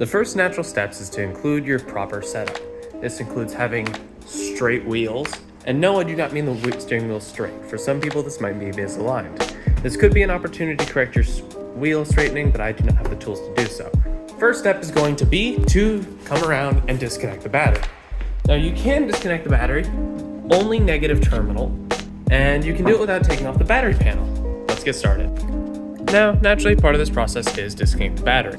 The first natural steps is to include your proper setup. This includes having straight wheels, and no, I do not mean the steering wheel straight. For some people, this might be misaligned. This could be an opportunity to correct your wheel straightening, but I do not have the tools to do so. First step is going to be to come around and disconnect the battery. Now you can disconnect the battery, only negative terminal, and you can do it without taking off the battery panel. Let's get started. Now, naturally, part of this process is disconnecting the battery.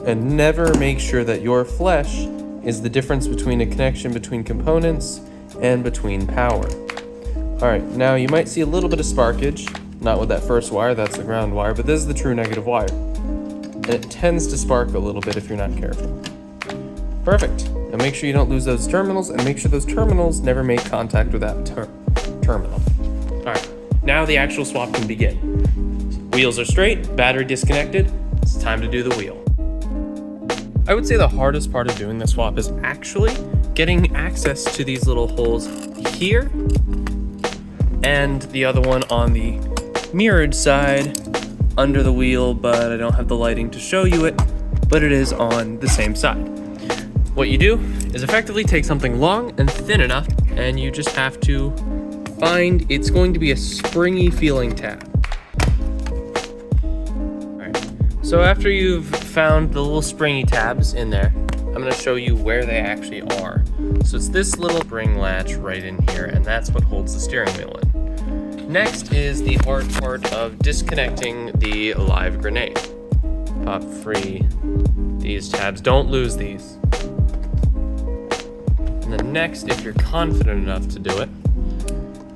And never make sure that your flesh is the difference between a connection between components and between power. All right, now you might see a little bit of sparkage, not with that first wire, that's the ground wire, but this is the true negative wire. And it tends to spark a little bit if you're not careful. Perfect. Now make sure you don't lose those terminals, and make sure those terminals never make contact with that terminal. All right, now the actual swap can begin. Wheels are straight, battery disconnected, it's time to do the wheel. I would say the hardest part of doing the swap is actually getting access to these little holes here and the other one on the mirrored side under the wheel, but I don't have the lighting to show you it, but it is on the same side. What you do is effectively take something long and thin enough, and you just have to find, it's going to be a springy feeling tab. So after you've found the little springy tabs in there, I'm going to show you where they actually are. So it's this little spring latch right in here, and that's what holds the steering wheel in. Next is the hard part of disconnecting the live grenade. Pop free these tabs, don't lose these. And then next, if you're confident enough to do it,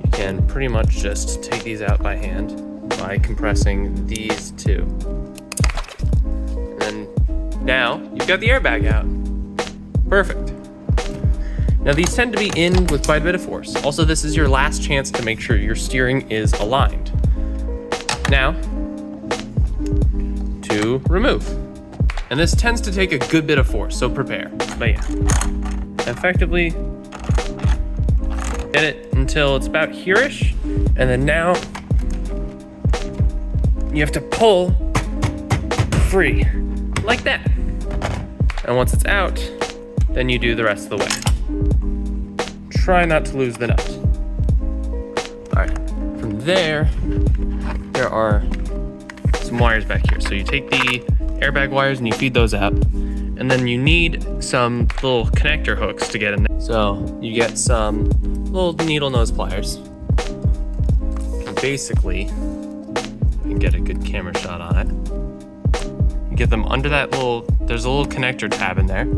you can pretty much just take these out by hand by compressing these two. Now, you've got the airbag out. Perfect. Now these tend to be in with quite a bit of force. Also, this is your last chance to make sure your steering is aligned. Now, to remove. And this tends to take a good bit of force, so prepare. But yeah, effectively hit it until it's about here-ish, and then now you have to pull free, like that. And once it's out, then you do the rest of the way. Try not to lose the nut. All right, from there are some wires back here. So you take the airbag wires and you feed those out. And then you need some little connector hooks to get in there. So you get some little needle nose pliers. And basically, you can get a good camera shot on it. Get them under that there's a little connector tab in there,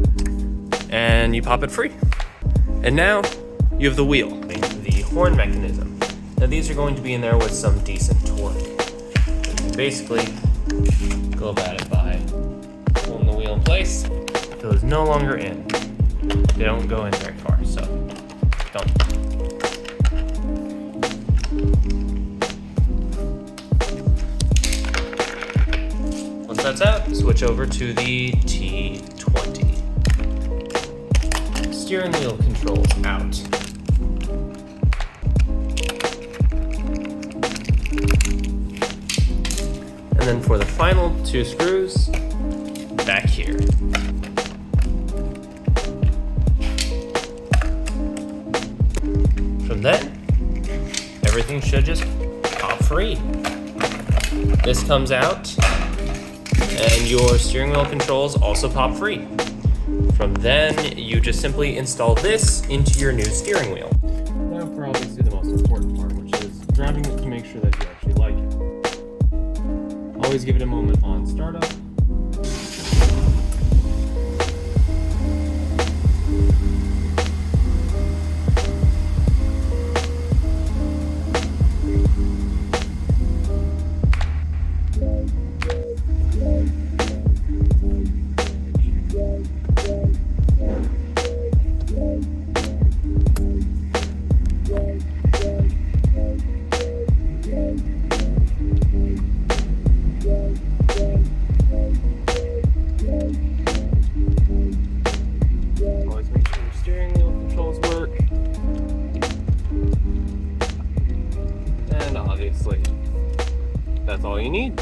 and you pop it free. And now you have the wheel, the horn mechanism. Now these are going to be in there with some decent torque. You basically go about it by pulling the wheel in place until it's no longer in. They don't go in very far, so don't. Once that's out, switch over to the T20. Steering wheel controls out. And then for the final two screws, back here. From then, everything should just pop free. This comes out, and your steering wheel controls also pop free. From then, you just simply install this into your new steering wheel. Now for obviously the most important part, which is grounding it to make sure that you actually like it. Always give it a moment on startup. nicely. That's all you need.